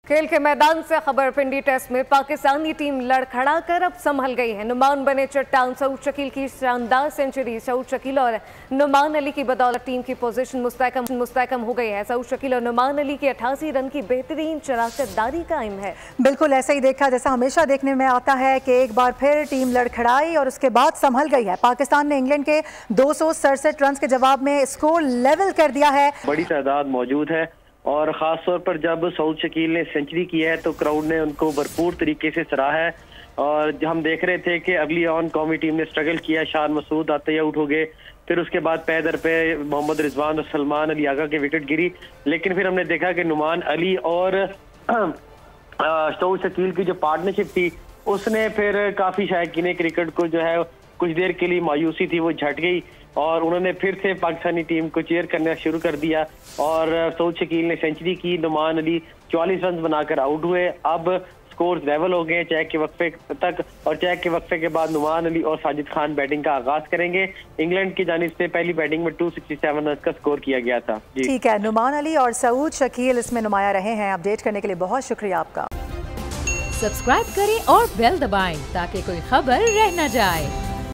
खेल के मैदान से खबर। पिंडी टेस्ट में पाकिस्तानी टीम लड़खड़ा कर अब संभल गई है। नुमान बने चट्टान। सऊद शकील की शानदार सेंचुरी। सऊद शकील और नुमान अली की बदौलत टीम की पोजीशन मुस्तहकम हो गई है। सऊद शकील और नुमान अली की 88 रन की बेहतरीन शराकतदारी कायम है। बिल्कुल ऐसा ही देखा जैसा हमेशा देखने में आता है कि एक बार फिर टीम लड़खड़ाई और उसके बाद संभल गई है। पाकिस्तान ने इंग्लैंड के 267 रन के जवाब में स्कोर लेवल कर दिया है। बड़ी तादाद मौजूद है और ख़ास तौर पर जब सऊद शकील ने सेंचुरी की है तो क्राउड ने उनको भरपूर तरीके से सराहा है। और हम देख रहे थे कि अर्ली ऑन कौमी टीम ने स्ट्रगल किया। शान मसूद आते ही आउट हो गए, फिर उसके बाद पैदर पे मोहम्मद रिजवान और सलमान अली आगा की विकेट गिरी। लेकिन फिर हमने देखा कि नुमान अली और सऊद शकील की जो पार्टनरशिप थी उसने फिर काफ़ी शायकीन क्रिकेट को जो है कुछ देर के लिए मायूसी थी वो झट गई और उन्होंने फिर से पाकिस्तानी टीम को चीयर करना शुरू कर दिया। और सऊद शकील ने सेंचुरी की, नुमान अली 44 रन बनाकर आउट हुए। अब स्कोर्स लेवल हो गए चेक के वक्फे तक, और चेक के वक्फे के बाद नुमान अली और साजिद खान बैटिंग का आगाज करेंगे। इंग्लैंड की जानिब से पहली बैटिंग में 267 रन का स्कोर किया गया था। ठीक है, नुमान अली और सऊद शकील इसमें नुमाया रहे हैं। अपडेट करने के लिए बहुत शुक्रिया आपका। सब्सक्राइब करें और बेल दबाएं ताकि कोई खबर रह न जाए।